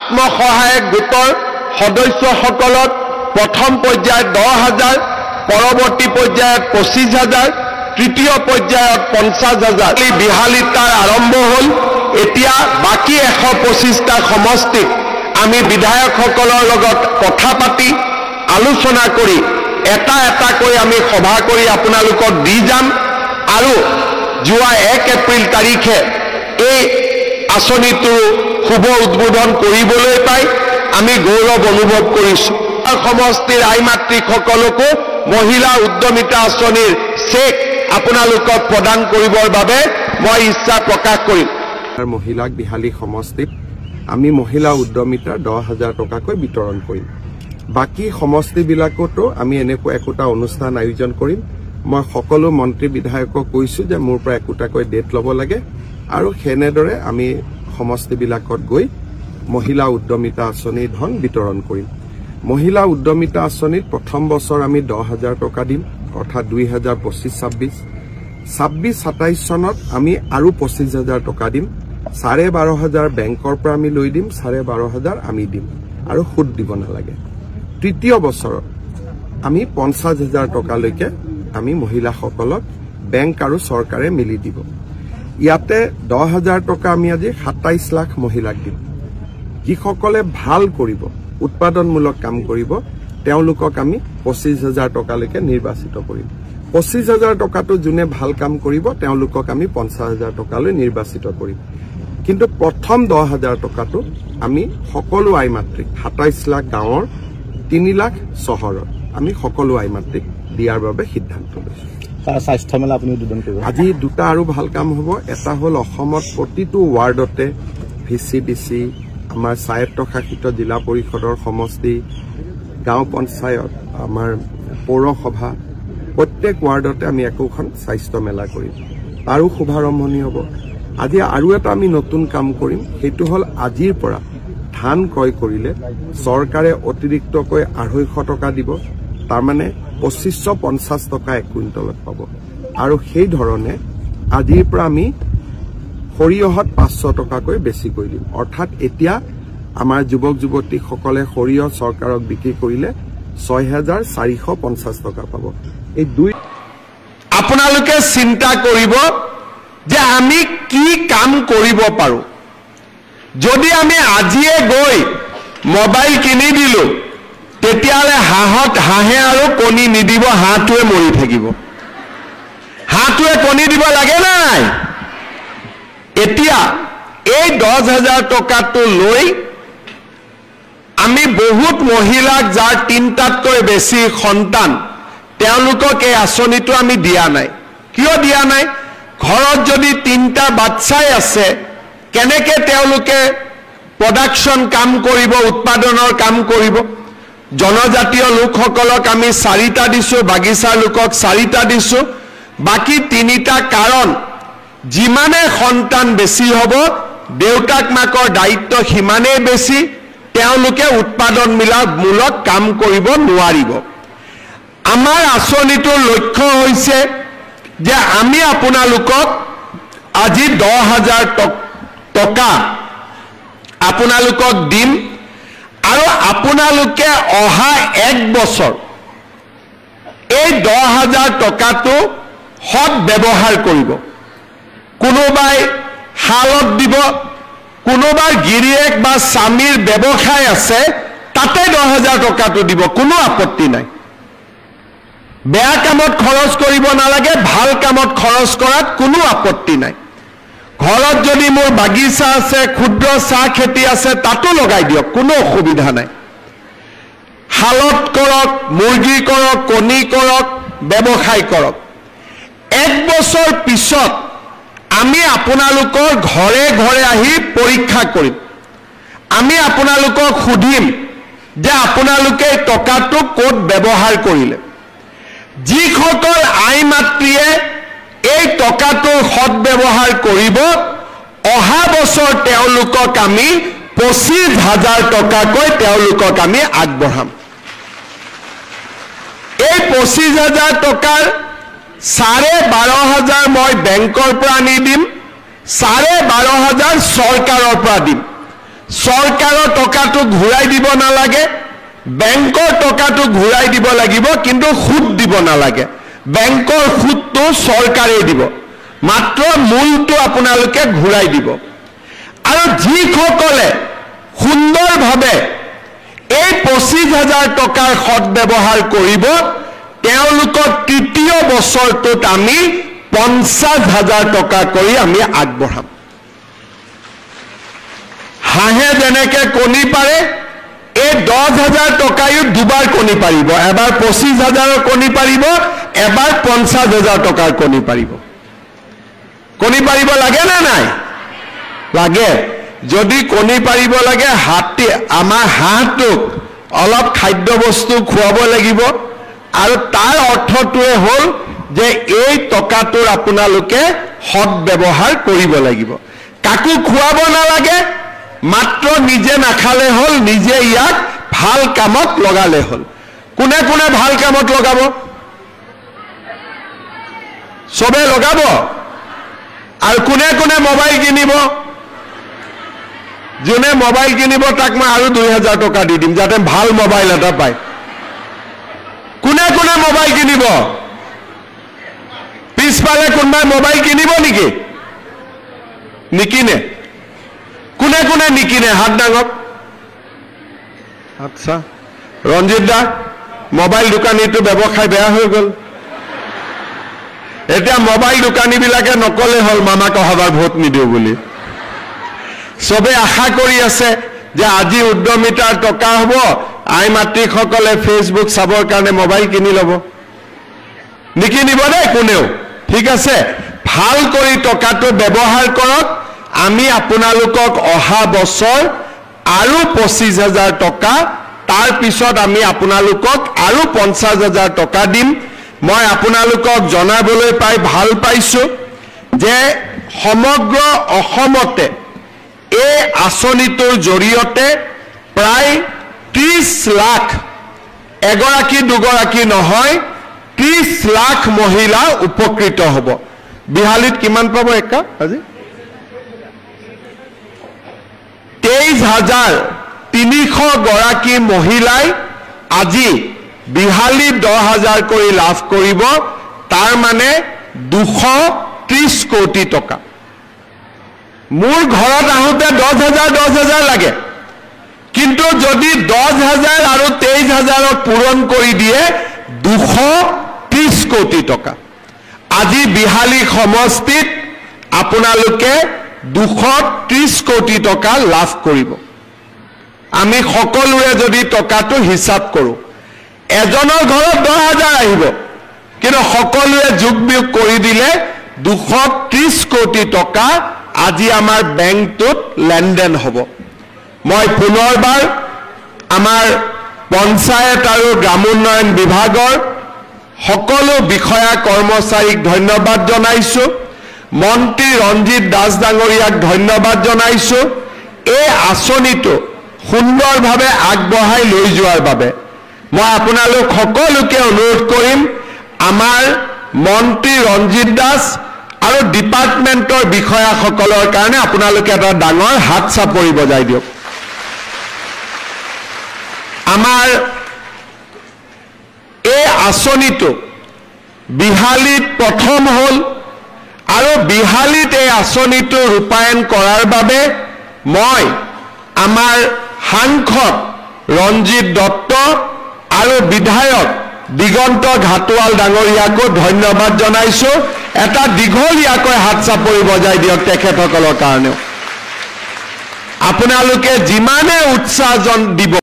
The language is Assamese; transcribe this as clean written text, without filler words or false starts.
আত্মসহায়ক গোটৰ সদস্যসকলক প্ৰথম পৰ্যায়ত 10,000, পৰৱৰ্তী পৰ্যায়ত 25,000, তৃতীয় পৰ্যায়ত 50,000 বিহালিতাৰ আৰম্ভ হ'ল। এতিয়া বাকি 125টা সমষ্টিত আমি বিধায়কসকলৰ লগত কথা পাতি আলোচনা কৰি এটা এটাকৈ আমি সভা কৰি আপোনালোকক দি যাম আৰু যোৱা 1 এপ্ৰিল তাৰিখে এই আঁচনিটো শুভ উদ্বোধন কৰিবলৈ পাই আমি গৌৰৱ অনুভৱ কৰিছো। সমষ্টিৰ আই মাতৃসকলকো মহিলা উদ্যমিতা আঁচনিৰ চেক আপোনালোকক প্ৰদান কৰিবৰ বাবে মই ইচ্ছা প্ৰকাশ কৰিম। মহিলাক বিহালী সমষ্টিত আমি মহিলা উদ্যমিতাৰ 10,000 টকাকৈ বিতৰণ কৰিম। বাকি সমষ্টিবিলাকতো আমি এনেকুৱা একোটা অনুষ্ঠান আয়োজন কৰিম। মই সকলো মন্ত্ৰী বিধায়কক কৈছো যে মোৰ পৰা একোটাকৈ ডেট ল'ব লাগে আৰু সেনেদৰে আমি সমষ্টিবিলাকত গৈ মহিলা উদ্যমিতা আঁচনিৰ ধন বিতৰণ কৰিম। মহিলা উদ্যমিতা আঁচনিত প্ৰথম বছৰ আমি 10,000 টকা দিম, অৰ্থাৎ 2025-26, 26-27 চনত আমি আৰু 25,000 টকা দিম। 12,500 বেংকৰ পৰা আমি লৈ দিম, 12,500 আমি দিম আৰু সুদ দিব নালাগে। তৃতীয় বছৰত আমি 50,000 টকালৈকে আমি মহিলাসকলক বেংক আৰু চৰকাৰে মিলি দিব। ইয়াতে 10,000 টকা আমি আজি 27 লাখ মহিলাক দিম। যিসকলে ভাল কৰিব, উৎপাদনমূলক কাম কৰিব, তেওঁলোকক আমি 25,000 টকালৈকে নিৰ্বাচিত কৰিম। 25,000 টকাটো যোনে ভাল কাম কৰিব তেওঁলোকক আমি 50,000 টকালৈ নিৰ্বাচিত কৰিম। কিন্তু প্ৰথম 10,000 টকাটো আমি সকলো আই মাতৃক 27 লাখ গাঁৱৰ 3 লাখ চহৰত আমি সকলো আই মাতৃক দিয়াৰ বাবে সিদ্ধান্ত লৈছো। স্বাস্থ্য মেলা আপুনি উদ্বোধন কৰিব। আজি দুটা আৰু ভাল কাম হ'ব। এটা হ'ল অসমত প্ৰতিটো ৱাৰ্ডতে VCDC, আমাৰ স্বায়ত্তশাসিত জিলা পৰিষদৰ সমষ্টি, গাঁও পঞ্চায়ত, আমাৰ পৌৰসভা, প্ৰত্যেক ৱাৰ্ডতে আমি একোখন স্বাস্থ্য মেলা কৰিম। তাৰো শুভাৰম্ভণি হ'ব। আজি আৰু এটা আমি নতুন কাম কৰিম, সেইটো হ'ল আজিৰ পৰা ধান ক্ৰয় কৰিলে চৰকাৰে অতিৰিক্তকৈ 250 টকা দিব। তাৰমানে 2550 টকা 1 কুইণ্টলত পাব। আৰু সেই ধৰণে আজিৰ পৰা আমি সৰিয়হত 500 টকাকৈ বেছিকৈ দিম। অৰ্থাৎ এতিয়া আমাৰ যুৱক যুৱতীসকলে সৰিয়হ চৰকাৰক বিক্ৰী কৰিলে 6,450 টকা পাব। এই দুই আপোনালোকে চিন্তা কৰিব যে আমি কি কাম কৰিব পাৰো। যদি আমি আজিয়ে গৈ মোবাইল কিনি দিলো তেতিয়াহ'লে হাঁহে আৰু কণী নিদিব, হাঁহটোৱে মৰি থাকিব। হাঁহটোৱে কণী দিব লাগে নাই? এতিয়া এই 10,000 টকাটো লৈ আমি বহুত মহিলাক যাৰ 3টাতকৈ বেছি সন্তান তেওঁলোকক এই আঁচনিটো আমি দিয়া নাই। কিয় দিয়া নাই? ঘৰত যদি 3টা বাচ্চাই আছে কেনেকে তেওঁলোকে প্ৰডাকশ্যন কাম কৰিব, উৎপাদনৰ কাম কৰিব? জনজাতীয় লোকসকলক আমি 4টা দিছো, বাগিচাৰ লোকক 4টা দিছো। বাকি 3টা কাৰণ যিমানে সন্তান বেছি হ'ব দেউতাক মাকৰ দায়িত্ব সিমানেই বেছি, তেওঁলোকে উৎপাদনমূলক কাম কৰিব নোৱাৰিব। আমাৰ আঁচনিটোৰ লক্ষ্য হৈছে যে আমি আপোনালোকক আজি 10,000 টকা আপোনালোকক দিম আৰু আপোনালোকে অহা 1 বছৰ এই 10,000 টকাটো সৎ ব্যৱহাৰ কৰিব। কোনোবাই শালত দিব, কোনোবাৰ গিৰিয়েক বা স্বামীৰ ব্যৱসায় আছে তাতে 10,000 টকাটো দিব, কোনো আপত্তি নাই। বেয়া কামত খৰচ কৰিব নালাগে, ভাল কামত খৰচ কৰাত কোনো আপত্তি নাই। ঘৰত যদি মোৰ বাগিচা আছে, ক্ষুদ্ৰ চাহ খেতি আছে, তাতো লগাই দিয়ক, কোনো অসুবিধা নাই। শালত কৰক, মুৰ্গী কৰক, কণী কৰক, ব্যৱসায় কৰক। 1 বছৰ পিছত আমি আপোনালোকৰ ঘৰে ঘৰে আহি পৰীক্ষা কৰিম। আমি আপোনালোকক সুধিম যে আপোনালোকে টকাটো ক'ত ব্যৱহাৰ কৰিলে। যিসকল আই মাতৃয়ে এই টকাটোৰ সৎ ব্যৱহাৰ কৰিব, অহা বছৰ তেওঁলোকক আমি 25,000 টকাকৈ তেওঁলোকক আমি আগবঢ়াম। এই 25,000 টকাৰ 12,500 মই বেংকৰ পৰা আনি দিম, 12,500 চৰকাৰৰ পৰা দিম। চৰকাৰৰ টকাটো ঘূৰাই দিব নালাগে, বেংকৰ টকাটো ঘূৰাই দিব লাগিব, কিন্তু সুদ দিব নালাগে। বেংকৰ সুদটো চৰকাৰে দিব, মাত্ৰ মূলটো আপোনালোকে ঘূৰাই দিব। আৰু যিসকলে সুন্দৰভাৱে এই 25,000 টকাৰ সৎব্যৱহাৰ কৰিব, তেওঁলোকক তৃতীয় বছৰটোত আমি 50,000 টকা কৰি আমি আগবঢ়াম। হাঁহে যেনেকে কণী পাৰে, এই 10,000 টকায়ো দুবাৰ কণী পাৰিব, এবাৰ 25,000ৰ কণী পাৰিব, এবাৰ 50,000 টকাৰ কণী পাৰিব। কণী পাৰিব লাগে নে নাই? লাগে। যদি কণী পাৰিব লাগে, আমাৰ হাঁহটোক অলপ খাদ্য বস্তু খুৱাব লাগিব, আৰু তাৰ অৰ্থটোৱে হ'ল যে এই টকাটোৰ আপোনালোকে সৎব্যৱহাৰ কৰিব লাগিব। কাকো খুৱাব নালাগে, মাত্ৰ নিজে নাখালে হ'ল, নিজে ইয়াক ভাল কামত লগালে হ'ল। কোনে কোনে ভাল কামত লগাব? চবে লগাব। আৰু কোনে কোনে মোবাইল কিনিব? যোনে মোবাইল কিনিব তাক মই আৰু 2,000 টকা দি দিম, যাতে ভাল মোবাইল এটা পায়। কোনে কোনে মোবাইল কিনিব? পিছফালে কোনোবাই মোবাইল কিনিব নেকি? নিকিনে। কোনে কোনে নিকিনে? হাত ডাঙক। আচ্ছা, ৰঞ্জিত দা, মোবাইল দোকানীটো ব্যৱসায় বেয়া হৈ গ'ল। এতিয়া মোবাইল দোকানীবিলাকে নকলে হ'ল মামাক অহাবাৰ ভোট নিদিওঁ বুলি। চবে আশা কৰি আছে যে আজি উদ্যমিতাৰ টকা হ'ব, আই মাতৃসকলে ফেচবুক চাবৰ কাৰণে মোবাইল কিনি ল'ব। নিকিনিব দেই কোনেও, ঠিক আছে? ভাল কৰি টকাটো ব্যৱহাৰ কৰক। আমি আপোনালোকক অহা বছৰ আৰু 25,000 টকা, তাৰ পিছত আমি আপোনালোকক আৰু 50,000 টকা দিম। মই আপোনালোকক জনাবলৈ পাই ভাল পাইছো যে সমগ্ৰ অসমতে এই আঁচনিটোৰ জৰিয়তে প্ৰায় 30 লাখ, এগৰাকী দুগৰাকী নহয়, 30 লাখ মহিলা উপকৃত হ'ব। বিহালীত কিমান পাব একা আজি? 23,300 গৰাকী মহিলাই আজি বিহালীত 10,000 কৰি লাভ কৰিব। তাৰ মানে 230 কোটি টকা। মোৰ ঘৰত আহোঁতে 10,000 লাগে, কিন্তু যদি 10,000 আৰু 23,000ক পূৰণ কৰি দিয়ে 230 কোটি টকা। আজি বিহালী সমষ্টিত আপোনালোকে 230 কোটি টকা লাভ কৰিব। আমি সকলোৰে যদি টকাটো হিচাপ কৰোঁ, এজনৰ ঘৰত 10,000 আহিব, কিন্তু সকলোৱে যোগ বিয়োগ কৰি দিলে 230 কোটি টকা আজি আমাৰ বেংকটোত লেনদেন হ'ব। মই পুনৰবাৰ আমাৰ পঞ্চায়ত আৰু গ্ৰামোন্নয়ন বিভাগৰ সকলো বিষয়া কৰ্মচাৰীক ধন্যবাদ জনাইছোঁ। মন্ত্ৰী ৰঞ্জিত দাস ডাঙৰীয়াক ধন্যবাদ জনাইছোঁ এই আঁচনিটো সুন্দৰভাৱে আগবঢ়াই লৈ যোৱাৰ বাবে। মই আপোনালোক সকলোকে অনুৰোধ কৰিম, আমাৰ মন্ত্ৰী ৰঞ্জিত দাস আৰু ডিপাৰ্টমেণ্টৰ বিষয়াসকলৰ কাৰণে আপোনালোকে এটা ডাঙৰ হাত চাপৰি বজাই দিয়ক। আমাৰ এই আঁচনিটো বিহালীত প্ৰথম হ'ল, আৰু বিহালীত এই আঁচনিটো ৰূপায়ণ কৰাৰ বাবে মই আমাৰ সাংসদ ৰঞ্জিত দত্ত আৰু বিধায়ক দিগন্ত ঘাটোৱাল ডাঙৰীয়াকো ধন্যবাদ জনাইছোঁ। এটা দীঘলীয়াকৈ হাত চাপৰি বজাই দিয়ক তেখেতসকলৰ কাৰণেও। আপোনালোকে যিমানে উৎসাহ দিব